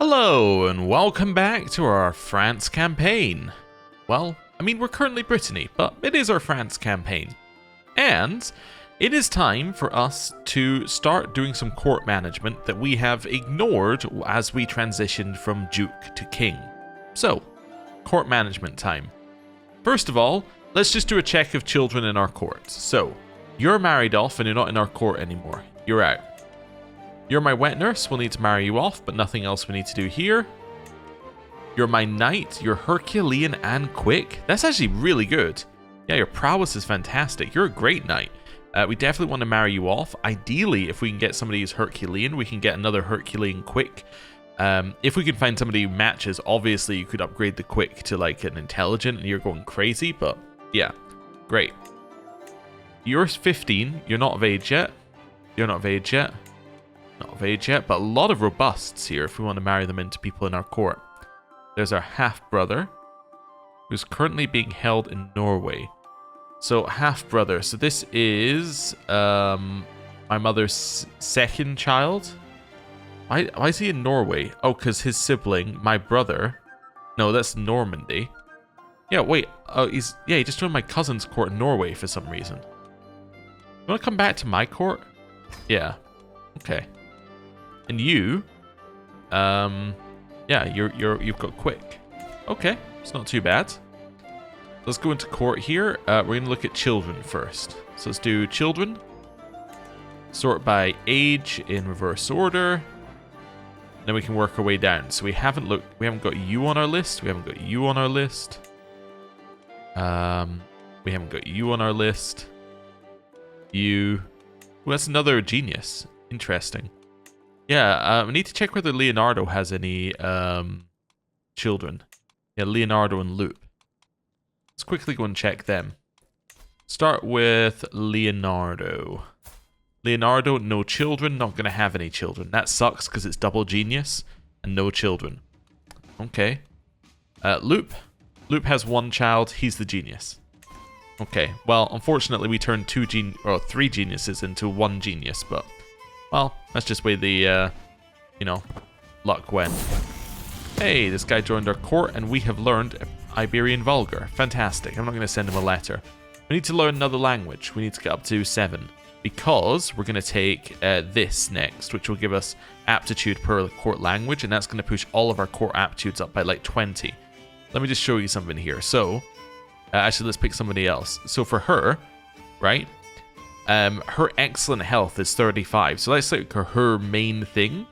Hello, and welcome back to our France campaign. Well, I mean, we're currently Brittany, but it is our France campaign. And it is time for us to start doing some court management that we have ignored as we transitioned from Duke to King. So, court management time. First of all, let's just do a check of children in our court. So, you're married off and you're not in our court anymore. You're out. You're my wet nurse, we'll need to marry you off, but nothing else we need to do here. You're my knight, you're Herculean and quick. That's actually really good. Yeah, your prowess is fantastic. You're a great knight. We definitely want to marry you off. Ideally, if we can get somebody who's Herculean, we can get another Herculean quick. If we can find somebody who matches, obviously you could upgrade the quick to like an intelligent and you're going crazy, but yeah, great. You're 15, you're not of age yet. You're not of age yet. Not of age yet, but a lot of robusts here if we want to marry them into people in our court. There's our half-brother, who's currently being held in Norway. So, half-brother. So this is my mother's second child. Why is he in Norway? Oh, because his sibling, my brother... No, that's Normandy. Yeah, wait. Oh, he just joined my cousin's court in Norway for some reason. You want to come back to my court? Yeah. Okay. And you, yeah, you've got quick. Okay, it's not too bad. Let's go into court here. We're going to look at children first. So let's do children. Sort by age in reverse order. Then we can work our way down. So we haven't got you on our list. We haven't got you on our list. We haven't got you on our list. You. Well, that's another genius. Interesting. Yeah, we need to check whether Leonardo has any children. Yeah, Leonardo and Loop. Let's quickly go and check them. Start with Leonardo. Leonardo, no children, not going to have any children. That sucks because it's double genius and no children. Okay. Loop. Loop has one child. He's the genius. Okay, well, unfortunately we turned three geniuses into one genius, but... Well, that's just where the, luck went. Hey, this guy joined our court, and we have learned Iberian Vulgar. Fantastic. I'm not going to send him a letter. We need to learn another language. We need to get up to 7. Because we're going to take this next, which will give us aptitude per court language, and that's going to push all of our court aptitudes up by like 20. Let me just show you something here. So, actually, let's pick somebody else. So for her, right? Her excellent health is 35, so that's like her main thing.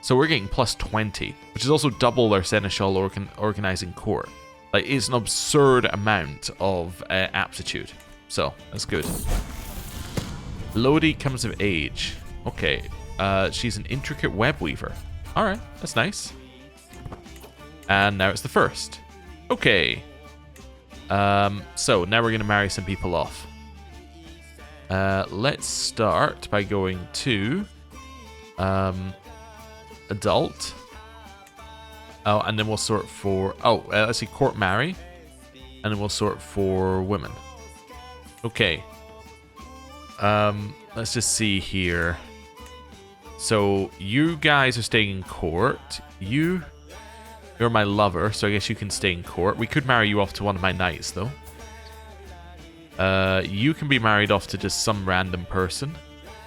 So we're getting plus 20, which is also double our seneschal organizing court. Like, it's an absurd amount of aptitude. So that's good. Lodi comes of age. Okay, she's an intricate web weaver. All right, that's nice. And now it's the first. Okay. So now we're gonna marry some people off. Let's start by going to adult. Oh, and then we'll sort for... Oh, let's see, court marry. And then we'll sort for women. Okay. Let's just see here. So, you guys are staying in court. You're my lover, so I guess you can stay in court. We could marry you off to one of my knights, though. You can be married off to just some random person.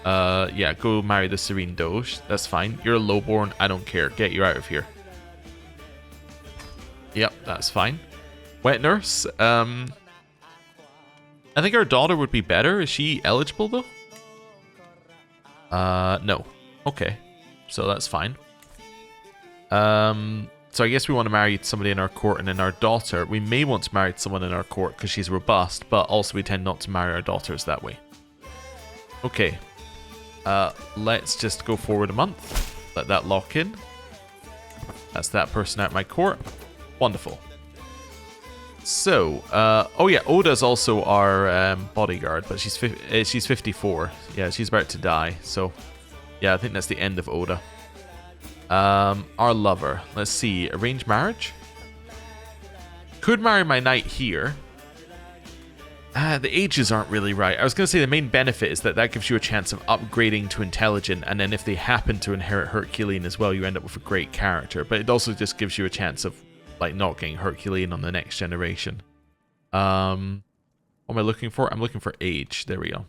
Yeah, go marry the Serene Doge. That's fine. You're a lowborn. I don't care. Get you out of here. Yep, that's fine. Wet nurse. I think our daughter would be better. Is she eligible, though? No. Okay. So that's fine. So I guess we want to marry somebody in our court, and then our daughter, we may want to marry someone in our court because she's robust, but also we tend not to marry our daughters that way. Okay. Let's just go forward a month. Let that lock in. That's that person out my court. Wonderful. So, oh yeah, Oda's also our bodyguard, but she's 54. Yeah, she's about to die, so yeah, I think that's the end of Oda. Our lover. Let's see. Arranged marriage? Could marry my knight here. The ages aren't really right. I was going to say the main benefit is that gives you a chance of upgrading to intelligent, and then if they happen to inherit Herculean as well, you end up with a great character. But it also just gives you a chance of like not getting Herculean on the next generation. What am I looking for? I'm looking for age. There we go.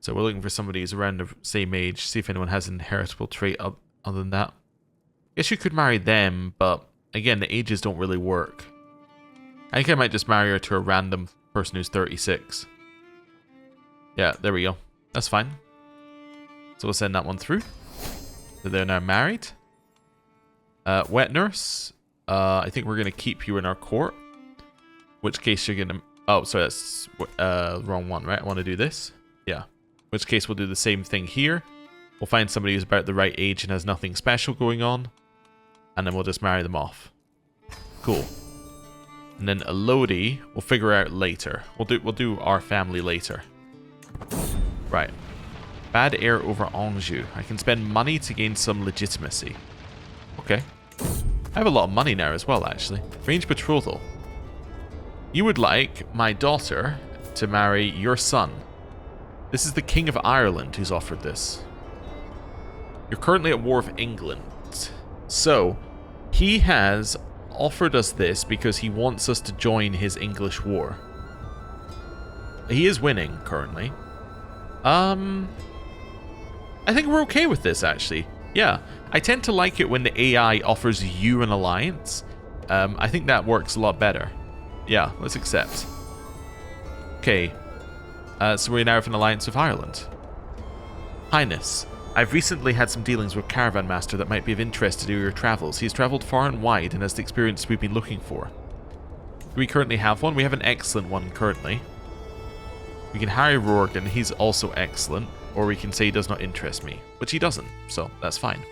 So we're looking for somebody who's around the same age. See if anyone has an inheritable trait other than that. I guess you could marry them, but again, the ages don't really work. I think I might just marry her to a random person who's 36. Yeah, there we go. That's fine. So we'll send that one through. So they're now married. Wet nurse. I think we're going to keep you in our court. Which case you're going to... Oh, sorry, that's wrong one, right? I want to do this. Yeah. In which case we'll do the same thing here. We'll find somebody who's about the right age and has nothing special going on. And then we'll just marry them off. Cool. And then a Lodi, we'll figure out later. We'll do our family later. Right. Bad heir over Anjou. I can spend money to gain some legitimacy. Okay. I have a lot of money now as well, actually. Range betrothal. You would like my daughter to marry your son. This is the King of Ireland who's offered this. You're currently at war with England. So, he has offered us this because he wants us to join his English war. He is winning currently. I think we're okay with this actually. Yeah, I tend to like it when the AI offers you an alliance. I think that works a lot better. Yeah, let's accept. Okay, so we now have an alliance with Ireland. Highness, I've recently had some dealings with Caravan Master that might be of interest to your travels. He's travelled far and wide and has the experience we've been looking for. Do we currently have one? We have an excellent one currently. We can hire Rorgan, he's also excellent. Or we can say he does not interest me, which he doesn't, so that's fine.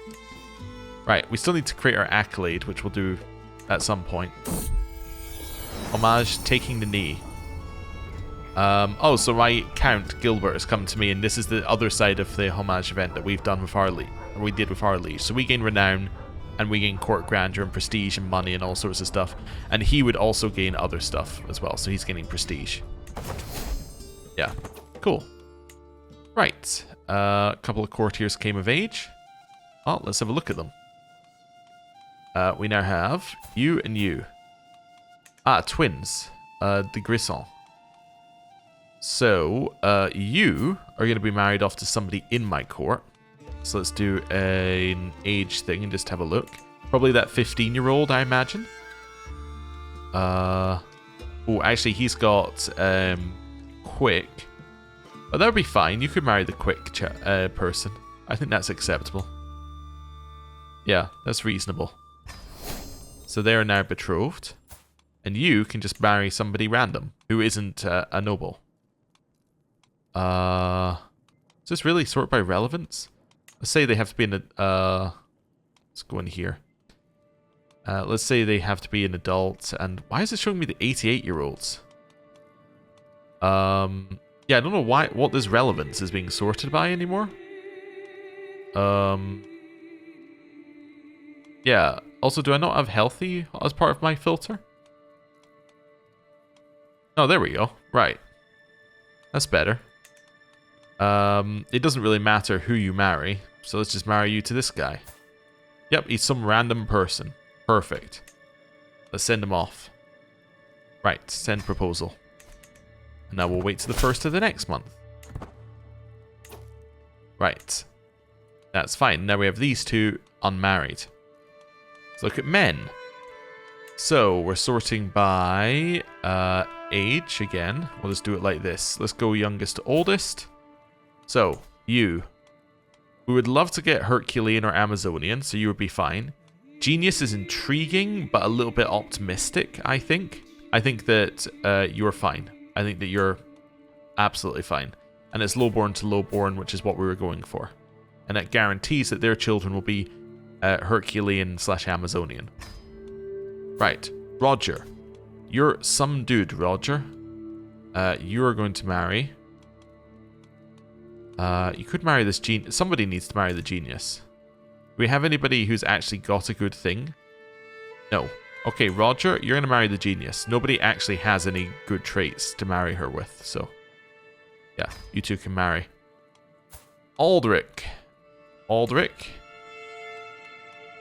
Right, we still need to create our accolade, which we'll do at some point. Homage, taking the knee. Oh, so my Count Gilbert has come to me, and this is the other side of the homage event that we've done with our liege, or we did with our liege. So we gain renown, and we gain court grandeur and prestige and money and all sorts of stuff. And he would also gain other stuff as well, so he's gaining prestige. Yeah, cool. Right, a couple of courtiers came of age. Oh, let's have a look at them. We now have you and you. Ah, twins. De Grisson. So, you are going to be married off to somebody in my court. So let's do an age thing and just have a look. Probably that 15-year-old, I imagine. Oh, actually, he's got quick. But that would be fine. You could marry the quick person. I think that's acceptable. Yeah, that's reasonable. So they are now betrothed. And you can just marry somebody random who isn't a noble. Is this really sort by relevance? Let's say they have to be an... let's go in here. Let's say they have to be an adult. And why is it showing me the 88-year-olds? Yeah, I don't know what this relevance is being sorted by anymore. Yeah. Also, do I not have healthy as part of my filter? Oh, there we go. Right. That's better. It doesn't really matter who you marry, so let's just marry you to this guy. Yep, he's some random person. Perfect. Let's send him off. Right, send proposal. And now we'll wait to the first of the next month. Right. That's fine. Now we have these two unmarried. Let's look at men. So, we're sorting by age again. We'll just do it like this. Let's go youngest to oldest. So, you. We would love to get Herculean or Amazonian, so you would be fine. Genius is intriguing, but a little bit optimistic, I think. I think that you're fine. I think that you're absolutely fine. And it's lowborn to lowborn, which is what we were going for. And that guarantees that their children will be Herculean/Amazonian. Right. Roger. You're some dude, Roger. You are going to marry... you could marry this genius. Somebody needs to marry the genius. Do we have anybody who's actually got a good thing? No. Okay, Roger, you're going to marry the genius. Nobody actually has any good traits to marry her with, so... yeah, you two can marry. Aldrich. Aldrich.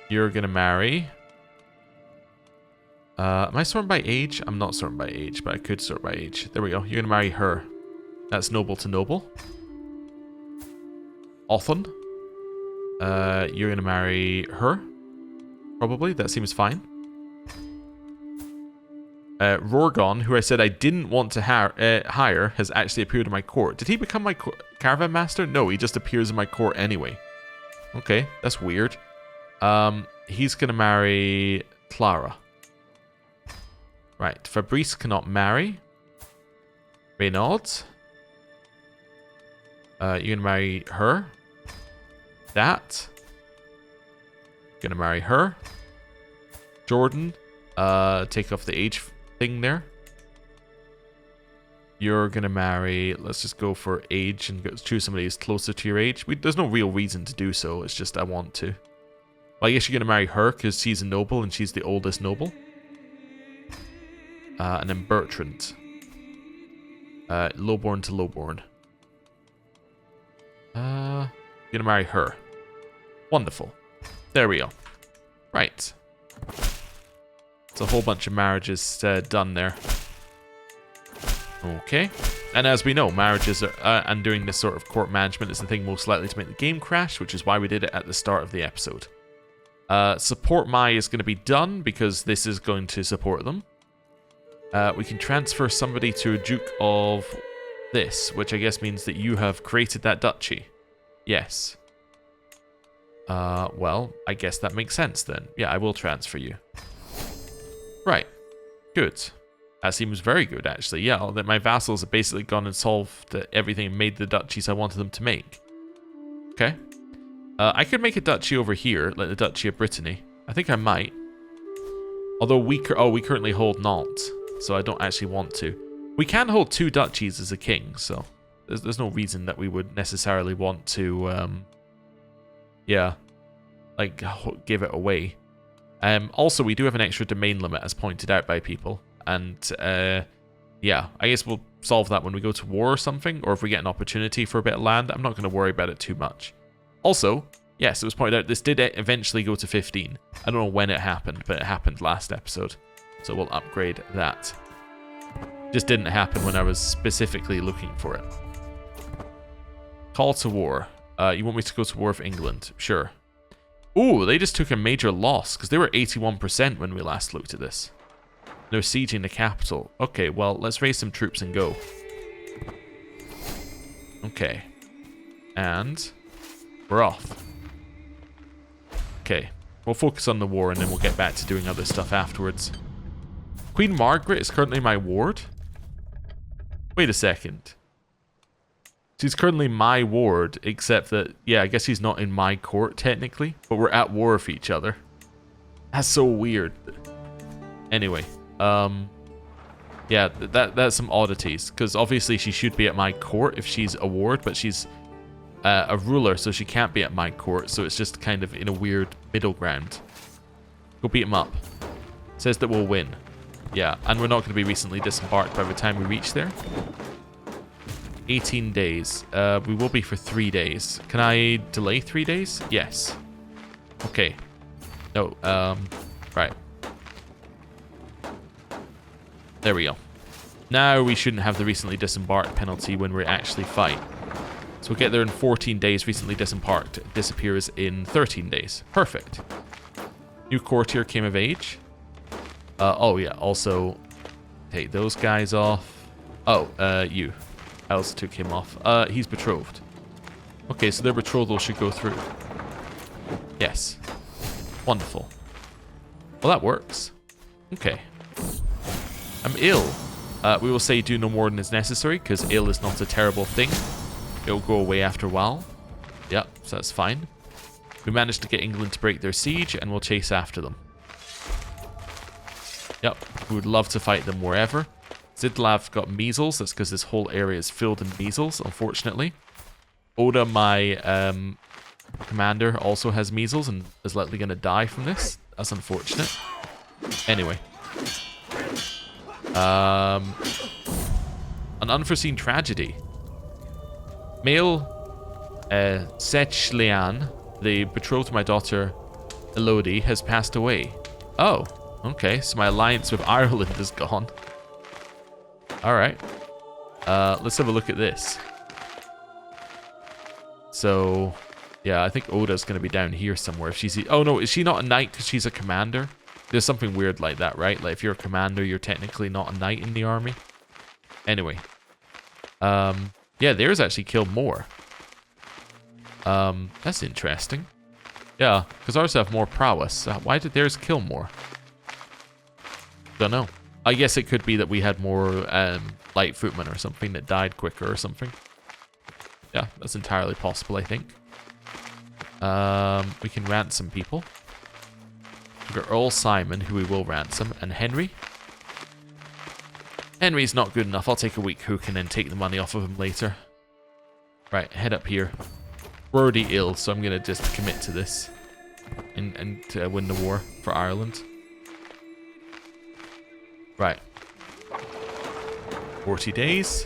You're going to marry... am I sorting by age? I'm not sorting by age, but I could sort by age. There we go. You're going to marry her. That's noble to noble. Othon. You're going to marry her. Probably. That seems fine. Rorgon, who I said I didn't want to hire, has actually appeared in my court. Did he become my caravan master? No, he just appears in my court anyway. Okay, that's weird. He's going to marry Clara. Right, Fabrice cannot marry. Renaud. You're going to marry her. That. Going to marry her. Jordan. Take off the age thing there. You're going to marry... let's just go for age and choose somebody who's closer to your age. There's no real reason to do so. It's just I want to. Well, I guess you're going to marry her because she's a noble and she's the oldest noble. And then Bertrand. Lowborn to lowborn. You're going to marry her. Wonderful. There we go. Right. It's a whole bunch of marriages done there. Okay. And as we know, marriages are, and doing this sort of court management is the thing most likely to make the game crash, which is why we did it at the start of the episode. Support my is going to be done because this is going to support them. We can transfer somebody to a Duke of this, which I guess means that you have created that duchy. Yes. Well, I guess that makes sense then. Yeah, I will transfer you. Right. Good. That seems very good, actually. Yeah, that my vassals have basically gone and solved everything and made the duchies I wanted them to make. Okay. I could make a duchy over here, like the Duchy of Brittany. I think I might. Although we currently hold Nantes, so I don't actually want to. We can hold 2 duchies as a king, so there's no reason that we would necessarily want to, yeah, like, give it away. Also, we do have an extra domain limit, as pointed out by people. And, yeah, I guess we'll solve that when we go to war or something, or if we get an opportunity for a bit of land. I'm not going to worry about it too much. Also, yes, it was pointed out, this did eventually go to 15. I don't know when it happened, but it happened last episode. So we'll upgrade that. Just didn't happen when I was specifically looking for it. Call to war. You want me to go to war with England? Sure. Ooh, they just took a major loss, because they were 81% when we last looked at this. They're sieging the capital. Okay, well, let's raise some troops and go. Okay. And we're off. Okay. We'll focus on the war, and then we'll get back to doing other stuff afterwards. Queen Margaret is currently my ward? Wait a second. She's currently my ward, except that, yeah, I guess she's not in my court, technically. But we're at war with each other. That's so weird. Anyway, yeah, that's some oddities. Because obviously she should be at my court if she's a ward, but she's a ruler, so she can't be at my court. So it's just kind of in a weird middle ground. Go beat him up. Says that we'll win. Yeah, and we're not going to be recently disembarked by the time we reach there. 18 days. We will be for 3 days. Can I delay 3 days? Yes. Okay. No, right. There we go. Now we shouldn't have the recently disembarked penalty when we actually fight. So we'll get there in 14 days. Recently disembarked disappears in 13 days. Perfect. New courtier came of age. Oh yeah, also take those guys off. Oh, you. I also took him off. He's betrothed. Okay, so their betrothal should go through. Yes. Wonderful. Well, that works. Okay. I'm ill. We will say do no more than is necessary, because ill is not a terrible thing. It'll go away after a while. Yep, so that's fine. We managed to get England to break their siege, and we'll chase after them. Yep, we would love to fight them wherever. Zidlav got measles. That's because this whole area is filled in measles, unfortunately. Oda, my commander, also has measles and is likely going to die from this. That's unfortunate. Anyway. An unforeseen tragedy. Male Sechlian, the betrothed to my daughter Elodie, has passed away. Oh, okay. So my alliance with Ireland is gone. Alright. Let's have a look at this. So, yeah, I think Oda's going to be down here somewhere. If she's... Oh, no, is she not a knight because she's a commander? There's something weird like that, right? Like, if you're a commander, you're technically not a knight in the army. Anyway. Yeah, theirs actually killed more. That's interesting. Yeah, because ours have more prowess. Why did theirs kill more? Don't know. I guess it could be that we had more light footmen or something that died quicker or something. Yeah, that's entirely possible, I think. We can ransom people. We've got Earl Simon, who we will ransom, and Henry. Henry's not good enough. I'll take a weak hook and then take the money off of him later. Right, head up here. We're already ill, so I'm going to just commit to this. And win the war for Ireland. Right. 40 days.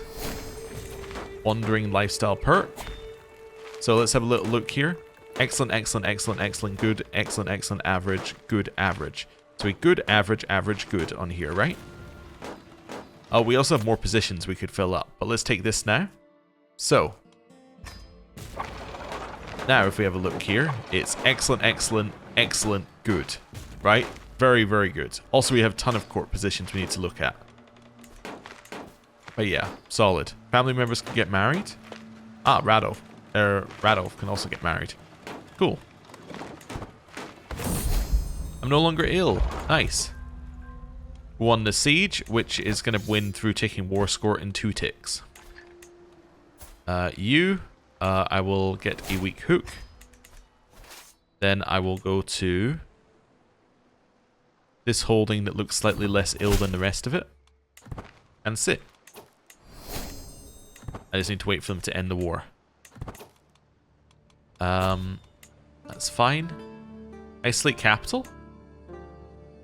Wandering lifestyle perk. So let's have a little look here. Excellent, excellent, excellent, excellent, good, excellent, excellent, average, good, average. So a good, average, average, good on here, right? Oh, we also have more positions we could fill up. But let's take this now. So. Now if we have a look here, it's excellent, excellent, excellent, good. Right? Very, very good. Also, we have a ton of court positions we need to look at. But yeah, solid. Family members can get married. Ah, Radolf. Radolf can also get married. Cool. I'm no longer ill. Nice. Won the siege, which is going to win through taking war score in 2 ticks. I will get a weak hook. Then I will go to this holding that looks slightly less ill than the rest of it. And sit. I just need to wait for them to end the war. That's fine. Isolate capital?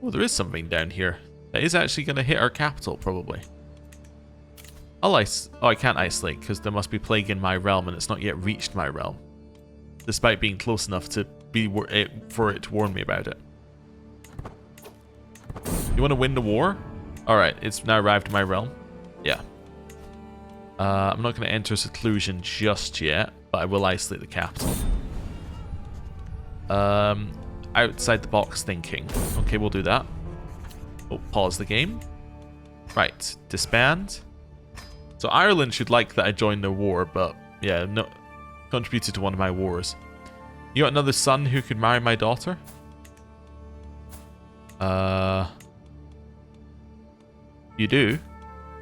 Oh, there is something down here. That is actually going to hit our capital, probably. Oh, I can't isolate, because there must be plague in my realm, and it's not yet reached my realm. Despite being close enough to be for it to warn me about it. You want to win the war? Alright, it's now arrived in my realm. Yeah. I'm not going to enter seclusion just yet, but I will isolate the capital. Outside the box thinking. Okay, we'll do that. Oh, pause the game. Right, disband. So Ireland should like that I joined the war, but yeah, no, contributed to one of my wars. You got another son who could marry my daughter? You do?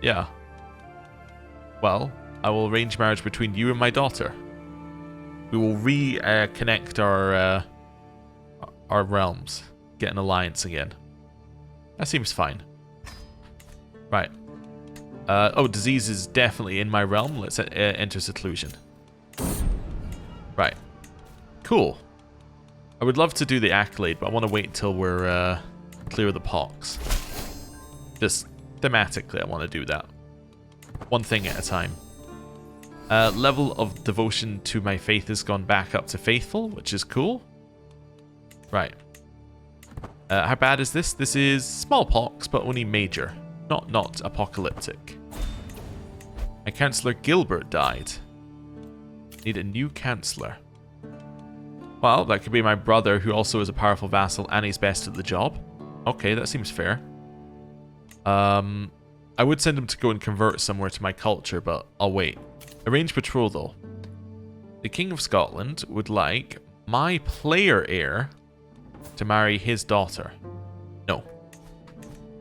Yeah. Well, I will arrange marriage between you and my daughter. We will reconnect our realms. Get an alliance again. That seems fine. Right. Oh, disease is definitely in my realm. Let's enter seclusion. Right. Cool. I would love to do the accolade, but I want to wait until we're clear of the pox. Just thematically, I want to do that. One thing at a time. Level of devotion to my faith has gone back up to faithful, which is cool. Right. How bad is this? This is smallpox, but only major. Not apocalyptic. My councillor Gilbert died. Need a new councillor. Well, that could be my brother, who also is a powerful vassal and he's best at the job. Okay, that seems fair. I would send him to go and convert somewhere to my culture, but I'll wait. Arrange betrothal. The King of Scotland would like my player heir to marry his daughter. No.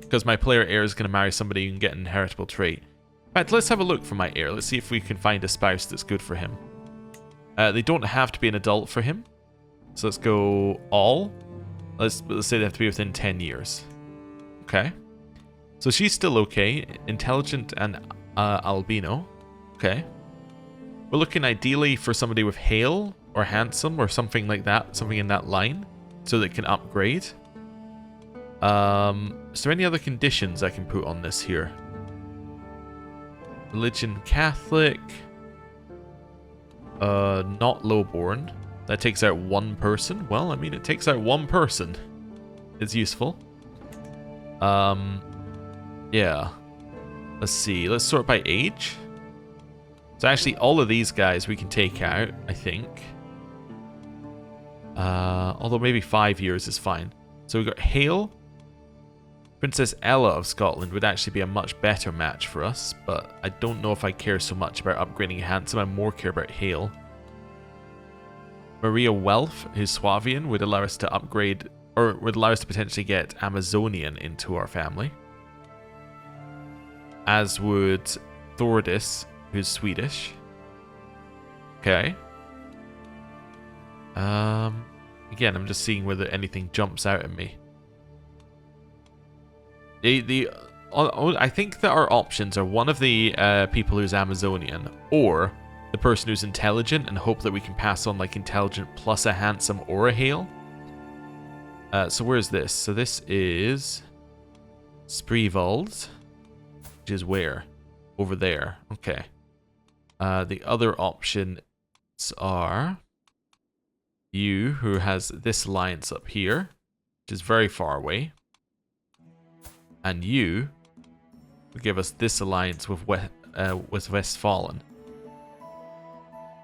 Because my player heir is going to marry somebody who can get an inheritable trait. In fact, let's have a look for my heir. Let's see if we can find a spouse that's good for him. They don't have to be an adult for him. So let's go all. Let's say they have to be within 10 years. Okay. So she's still okay. Intelligent and albino. Okay. We're looking ideally for somebody with hale or handsome or something like that. Something in that line. So that it can upgrade. Is there any other conditions I can put on this here? Religion Catholic. Not lowborn. That takes out one person. Well, I mean, it takes out one person. It's useful. Yeah. Let's see. Let's sort by age. So actually, all of these guys we can take out, I think. Although maybe 5 years is fine. So we've got Hale. Princess Ella of Scotland would actually be a much better match for us, but I don't know if I care so much about upgrading Handsome. I more care about Hale. Maria Welf, who's Swavian, would allow us to upgrade, or would allow us to potentially get Amazonian into our family. As would Thordis, who's Swedish. Okay. Again, I'm just seeing whether anything jumps out at me. I think that our options are one of the people who's Amazonian, or the person who's intelligent, and hope that we can pass on like intelligent plus a handsome or a hale. So where's this? So this is Spreewald, which is where? Over there. Okay. The other options are you, who has this alliance up here, which is very far away. And you will give us this alliance with Westfalen.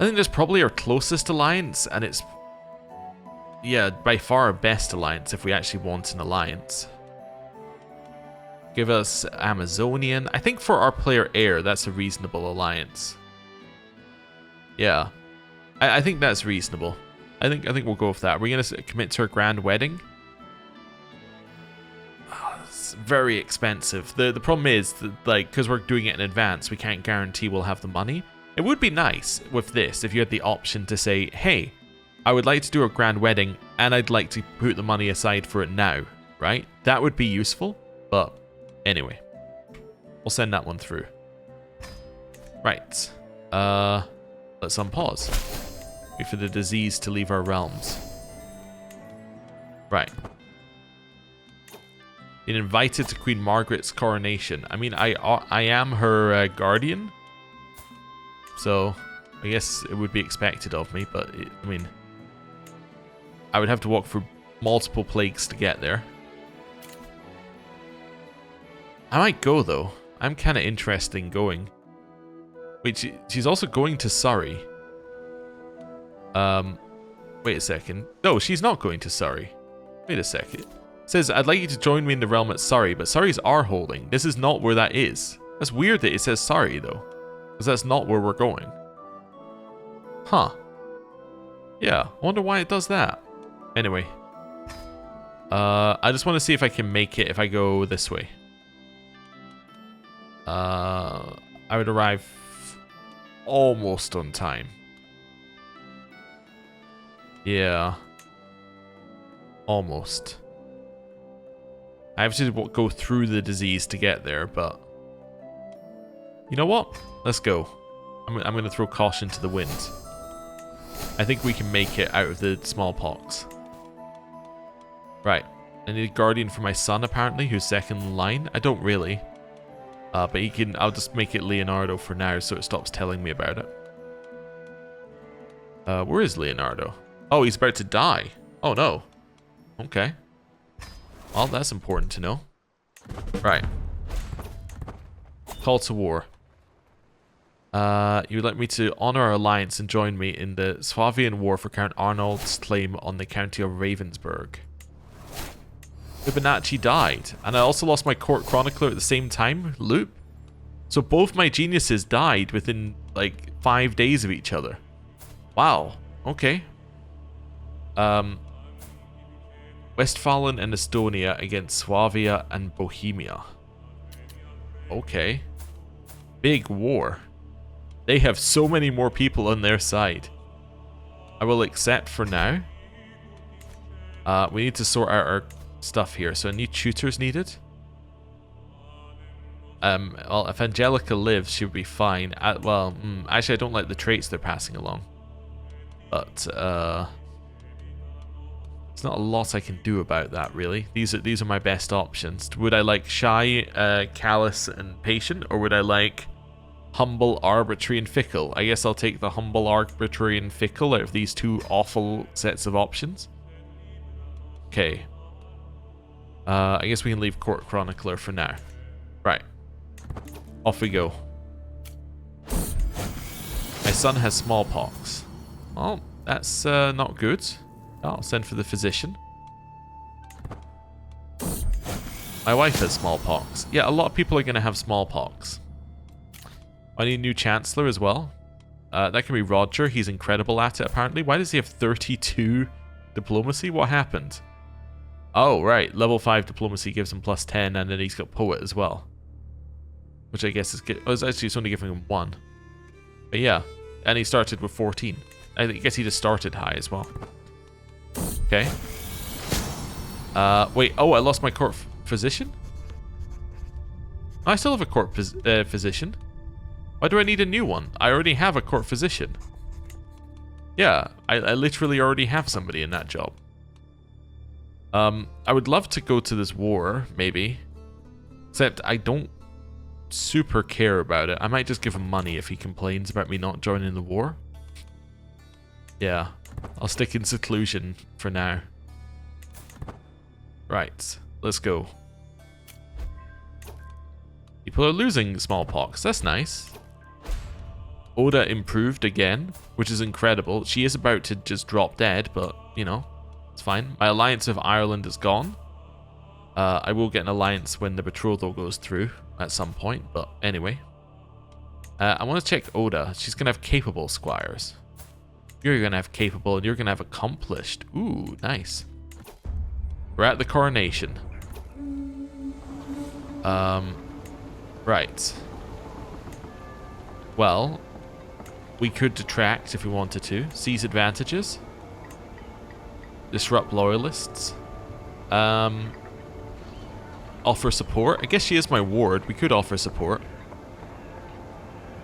I think that's probably our closest alliance, and it's, yeah, by far our best alliance if we actually want an alliance. Give us Amazonian. I think for our player heir, that's a reasonable alliance. Yeah, I think that's reasonable. I think we'll go with that. We're gonna commit to a grand wedding. Very expensive. The problem is that, like, because we're doing it in advance, we can't guarantee we'll have the money. It would be nice with this if you had the option to say, hey, I would like to do a grand wedding and I'd like to put the money aside for it now, right? That would be useful, but anyway, we'll send that one through. Right. Let's unpause. Wait for the disease to leave our realms. Right. Been invited to Queen Margaret's coronation. I mean, I am her guardian, so I guess it would be expected of me, but I mean, I would have to walk through multiple plagues to get there. I might go, though. I'm kind of interested in going. Wait, she's also going to Surrey. Wait a second. No, she's not going to Surrey. Wait a second. It says, I'd like you to join me in the realm at Surrey, but Surrey's our holding. This is not where that is. That's weird that it says Surrey, though. Because that's not where we're going. Huh. Yeah, I wonder why it does that. Anyway. I just want to see if I can make it if I go this way. I would arrive almost on time. Yeah. Almost. I have to go through the disease to get there, but you know what? Let's go. I'm going to throw caution to the wind. I think we can make it out of the smallpox. Right. I need a guardian for my son, apparently, who's second in line. I don't really. But he can. I'll just make it Leonardo for now so it stops telling me about it. Where is Leonardo? Oh, he's about to die. Oh, no. Okay. Well, that's important to know. Right. Call to war. You would like me to honor our alliance and join me in the Swavian War for Count Arnold's claim on the county of Ravensburg. Fibonacci died, and I also lost my court chronicler at the same time. Loop. So both my geniuses died within like 5 days of each other. Wow. Okay. Westphalen and Estonia against Swabia and Bohemia. Okay. Big war. They have so many more people on their side. I will accept for now. We need to sort out our stuff here. So new tutors needed. Well, if Angelica lives, she would be fine. Actually, I don't like the traits they're passing along. But, There's not a lot I can do about that, really. These are my best options. Would I like shy, callous, and patient, or would I like humble, arbitrary, and fickle? I guess I'll take the humble, arbitrary, and fickle out of these two awful sets of options. Okay. I guess we can leave Court Chronicler for now. Right. Off we go. My son has smallpox. Well, that's not good. I'll send for the physician. My wife has smallpox. Yeah, a lot of people are going to have smallpox. I need a new Chancellor as well. That can be Roger. He's incredible at it, apparently. Why does he have 32 diplomacy? What happened? Oh, right. Level 5 diplomacy gives him plus 10, and then he's got poet as well. Which I guess is good. Oh, it's only giving him 1. But yeah. And he started with 14. I guess he just started high as well. Okay. Wait. Oh, I lost my court physician? I still have a court physician. Why do I need a new one? I already have a court physician. Yeah, I literally already have somebody in that job. I would love to go to this war, maybe. Except I don't super care about it. I might just give him money if he complains about me not joining the war. Yeah, I'll stick in seclusion for now. Right, let's go. People are losing smallpox. That's nice. Oda improved again, which is incredible. She is about to just drop dead, but, you know, it's fine. My alliance of Ireland is gone. I will get an alliance when the betrothal goes through at some point, but anyway. I want to check Oda. She's going to have capable squires. You're going to have capable, and you're going to have accomplished. Ooh, nice. We're at the coronation. Right. Well, we could detract if we wanted to. Seize advantages. Disrupt loyalists. Offer support. I guess she is my ward. We could offer support.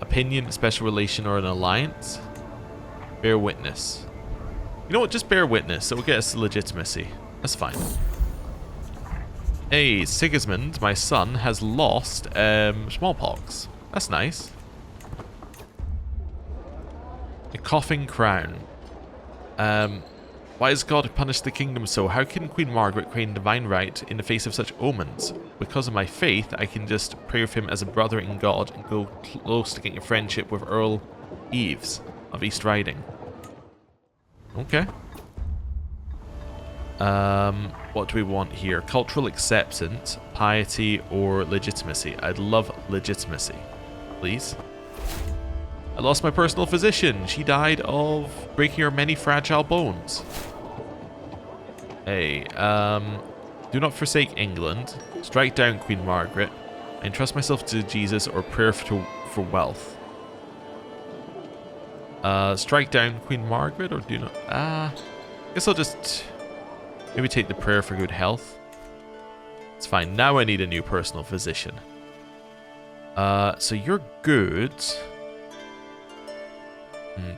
Opinion, special relation, or an alliance. Bear witness. You know what? Just bear witness. It will get us legitimacy. That's fine. Hey, Sigismund, my son, has lost smallpox. That's nice. A coughing crown. Why has God punished the kingdom so? How can Queen Margaret claim divine right in the face of such omens? Because of my faith, I can just pray with him as a brother in God and go close to getting a friendship with Earl Eves of East Riding. Okay. What do we want here? Cultural acceptance, piety, or legitimacy? I'd love legitimacy, please. I lost my personal physician. She died of breaking her many fragile bones. Hey, do not forsake England. Strike down Queen Margaret. I entrust myself to Jesus or prayer for wealth. Strike down Queen Margaret or do not... I guess I'll just... maybe take the prayer for good health. It's fine. Now I need a new personal physician. So you're good.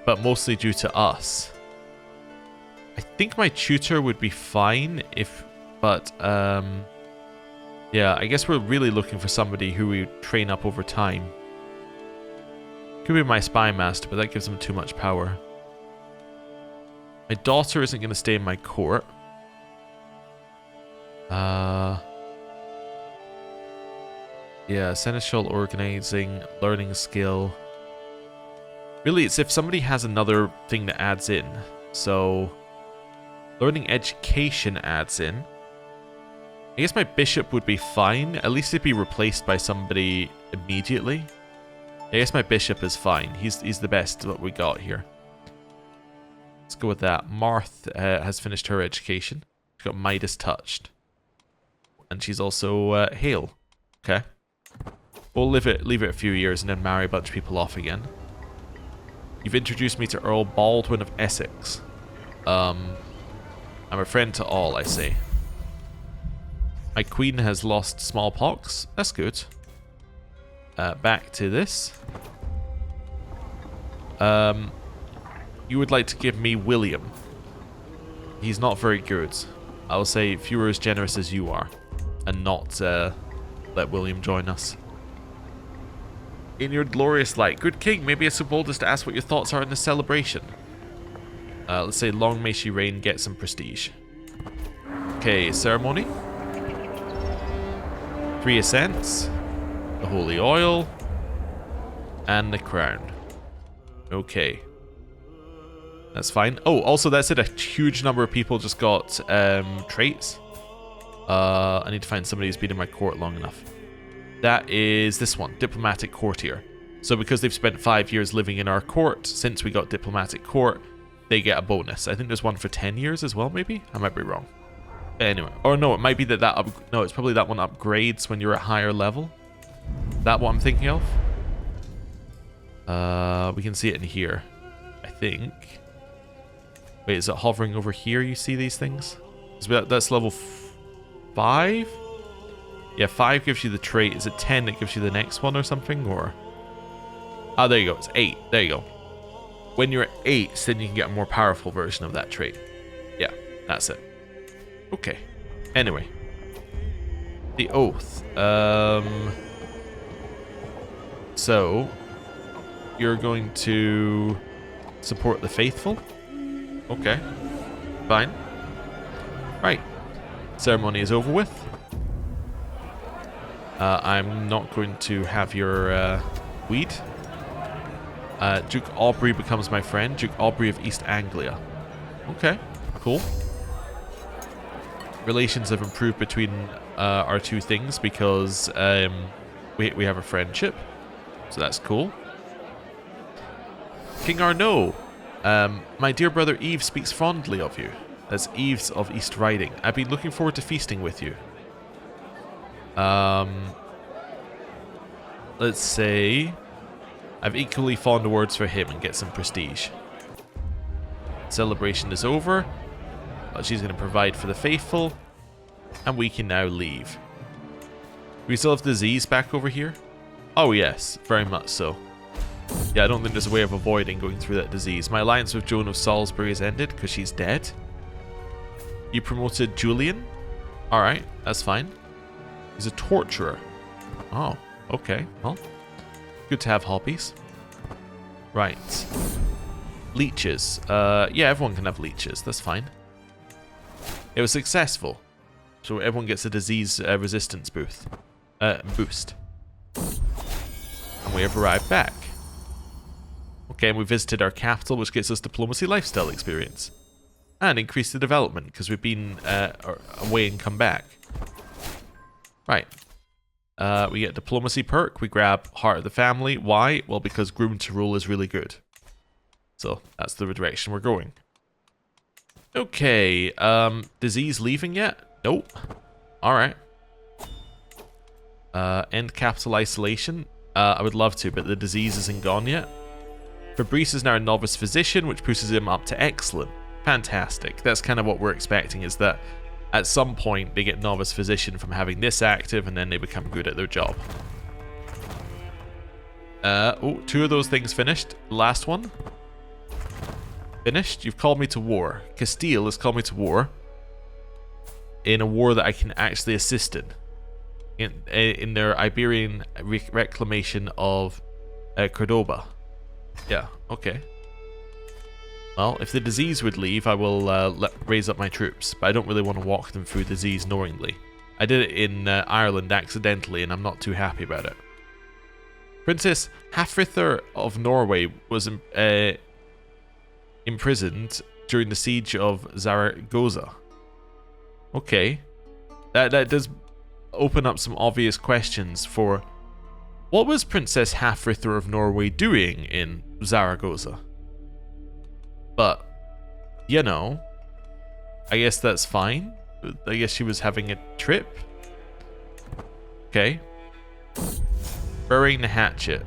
But mostly due to us. I think my tutor would be fine if... but, yeah, I guess we're really looking for somebody who we train up over time. Could be my spy master, but that gives him too much power. My daughter isn't going to stay in my court. Yeah, seneschal organizing, learning skill. Really, it's if somebody has another thing that adds in. So, learning education adds in. I guess my bishop would be fine. At least it'd be replaced by somebody immediately. I guess my bishop is fine. He's the best that we got here. Let's go with that. Marth has finished her education. She's got Midas touched. And she's also Hale. Okay. We'll leave it a few years and then marry a bunch of people off again. You've introduced me to Earl Baldwin of Essex. I'm a friend to all, I say. My queen has lost smallpox. That's good. Back to this. You would like to give me William. He's not very good. I will say if you were as generous as you are, and not let William join us. In your glorious light, good king, maybe it's so bold as to ask what your thoughts are in the celebration. Let's say long may she reign, get some prestige. Okay, ceremony. 3 ascents, the holy oil, and the crown. Okay. That's fine. Oh, also that said a huge number of people just got traits. I need to find somebody who's been in my court long enough. That is this one, diplomatic courtier. So because they've spent 5 years living in our court since we got diplomatic court, they get a bonus. I think there's one for 10 years as well, maybe? I might be wrong. Anyway, or no, it might be that no, it's probably that one upgrades when you're at higher level. That what I'm thinking of? We can see it in here, I think. Wait, is it hovering over here? You see these things? That's level 5? Yeah, 5 gives you the trait. Is it 10 that gives you the next one or something? Or oh, there you go. It's 8. There you go. When you're at 8, then you can get a more powerful version of that trait. Yeah, that's it. Okay. Anyway. The oath. So, you're going to support the faithful? Okay. Fine. Right. Ceremony is over with. I'm not going to have your weed. Duke Aubrey becomes my friend. Duke Aubrey of East Anglia. Okay. Cool. Relations have improved between our two things because we have a friendship. So that's cool. King Arnaud. My dear brother Yves speaks fondly of you. That's Yves of East Riding. I've been looking forward to feasting with you. Let's say I've equally fond words for him and get some prestige. Celebration is over. She's going to provide for the faithful. And we can now leave. We still have disease back over here? Oh yes, very much so. Yeah, I don't think there's a way of avoiding going through that disease. My alliance with Joan of Salisbury has ended because she's dead. You promoted Julian? Alright, that's fine. He's a torturer. Oh, okay. Well, good to have hobbies. Right. Leeches. Yeah, everyone can have leeches. That's fine. It was successful. So everyone gets a disease resistance boost. And we have arrived back. Okay, and we visited our capital, which gets us diplomacy lifestyle experience. And increased the development, because we've been away and come back. Right. We get diplomacy perk. We grab Heart of the Family. Why? Well, because Groom to Rule is really good. So, that's the direction we're going. Okay. Disease leaving yet? Nope. Alright. End capital isolation. I would love to, but the disease isn't gone yet. Fabrice is now a novice physician, which pushes him up to excellent. Fantastic. That's kind of what we're expecting, is that at some point they get novice physician from having this active, and then they become good at their job. Oh, 2 of those things finished. Last one. Finished. You've called me to war. Castile has called me to war. In a war that I can actually assist in their Iberian reclamation of Cordoba. Yeah, okay. Well, if the disease would leave, I will raise up my troops, but I don't really want to walk them through disease knowingly. I did it in Ireland accidentally, and I'm not too happy about it. Princess Hafrithur of Norway was imprisoned during the siege of Zaragoza. Okay. That does open up some obvious questions for what was Princess Hafrithur of Norway doing in Zaragoza? But, you know, I guess that's fine. I guess she was having a trip. Okay. Burying the hatchet.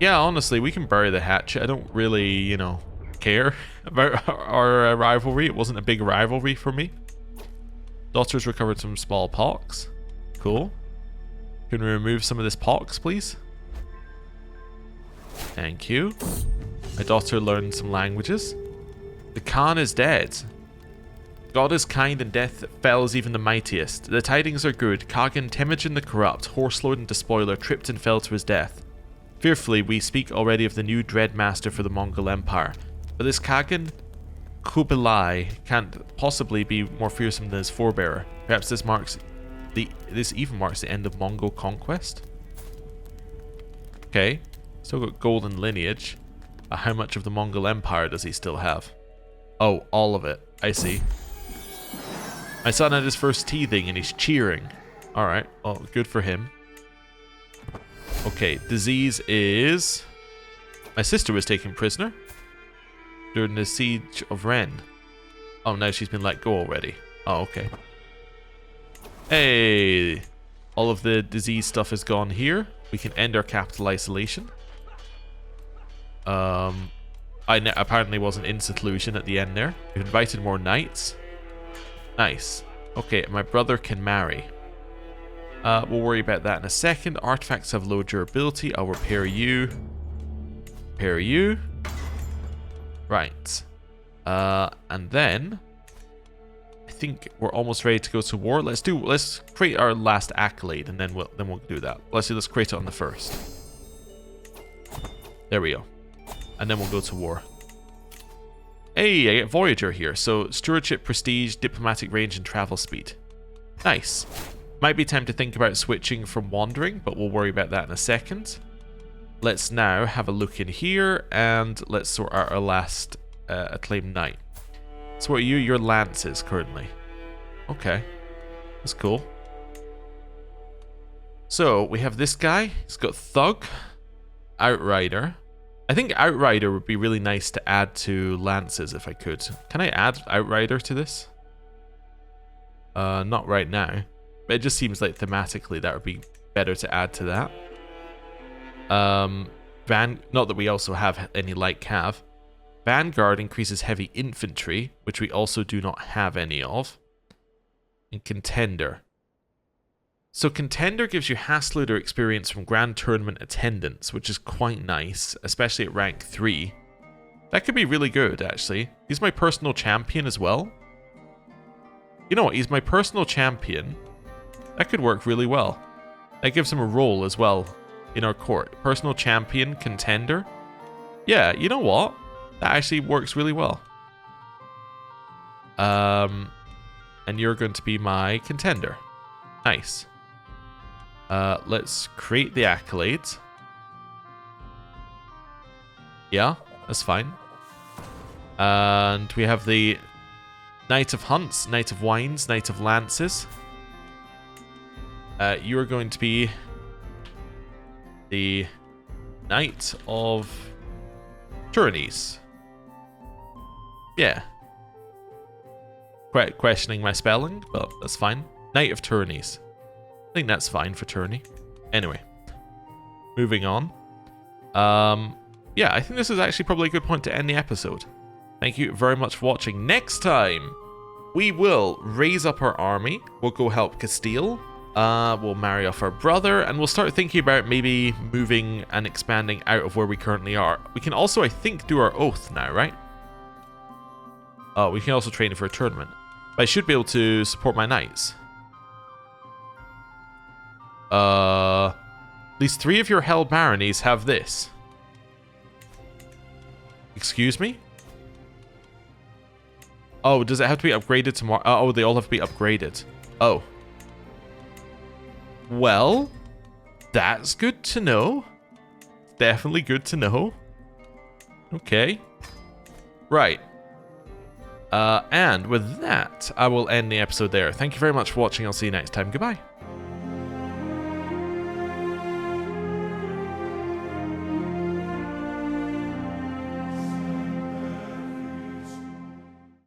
Yeah, honestly, we can bury the hatchet. I don't really, you know, care about our rivalry. It wasn't a big rivalry for me. Daughter's recovered some smallpox. Cool. Can we remove some of this pox, please? Thank you. My daughter learned some languages. The Khan is dead. God is kind and death fells even the mightiest. The tidings are good. Kagan, Temujin the Corrupt, Horselord and Despoiler, tripped and fell to his death. Fearfully, we speak already of the new dread master for the Mongol Empire. But this Kagan Kubilai can't possibly be more fearsome than his forebearer. Perhaps this even marks the end of Mongol conquest? Okay. Still got golden lineage. How much of the Mongol Empire does he still have? Oh, all of it. I see. My son had his first teething and he's cheering. Alright, well, good for him. Okay, disease is... My sister was taken prisoner during the siege of Rennes. Oh, now she's been let go already. Oh, okay. Hey! All of the disease stuff is gone here. We can end our capital isolation. I apparently wasn't in seclusion at the end there. We've invited more knights. Nice. Okay, my brother can marry. We'll worry about that in a second. Artifacts have low durability. I'll repair you. Repair you. Right. And then I think we're almost ready to go to war. Let's create our last accolade and then we'll do that. Let's create it on the first. There we go. And then we'll go to war. Hey, I get Voyager here. So, stewardship, prestige, diplomatic range, and travel speed. Nice. Might be time to think about switching from wandering, but we'll worry about that in a second. Let's now have a look in here, and let's sort out our last acclaimed knight. So what are you? Your lances, currently. Okay. That's cool. So, we have this guy. He's got Thug, Outrider. I think Outrider would be really nice to add to lances if I could. Can I add Outrider to this? Not right now. But it just seems like thematically that would be better to add to that. Not that we also have any light cav. Vanguard increases heavy infantry, which we also do not have any of. And Contender. So Contender gives you Hassluder experience from Grand Tournament attendance, which is quite nice, especially at rank 3. That could be really good, actually. He's my personal champion as well. You know what? He's my personal champion. That could work really well. That gives him a role as well in our court. Personal champion, Contender. Yeah, you know what? That actually works really well. And you're going to be my Contender. Nice. Let's create the accolades. Yeah, that's fine. And we have the Knight of Hunts, Knight of Wines, Knight of Lances. You are going to be the Knight of Tourneys. Yeah. Quite questioning my spelling, but that's fine. Knight of Tourneys. I think that's fine for tourney. Anyway, moving on. Yeah, I think this is actually probably a good point to end the episode. Thank you very much for watching. Next time, we will raise up our army. We'll go help Castile. We'll marry off our brother, and we'll start thinking about maybe moving and expanding out of where we currently are. We can also, I think, do our oath now, right? Oh, we can also train for a tournament. But I should be able to support my knights. At least 3 of your Hell Baronies have this. Excuse me? Oh, does it have to be upgraded tomorrow? Oh, they all have to be upgraded. Oh. Well, that's good to know. Definitely good to know. Okay. Right. And with that, I will end the episode there. Thank you very much for watching. I'll see you next time. Goodbye.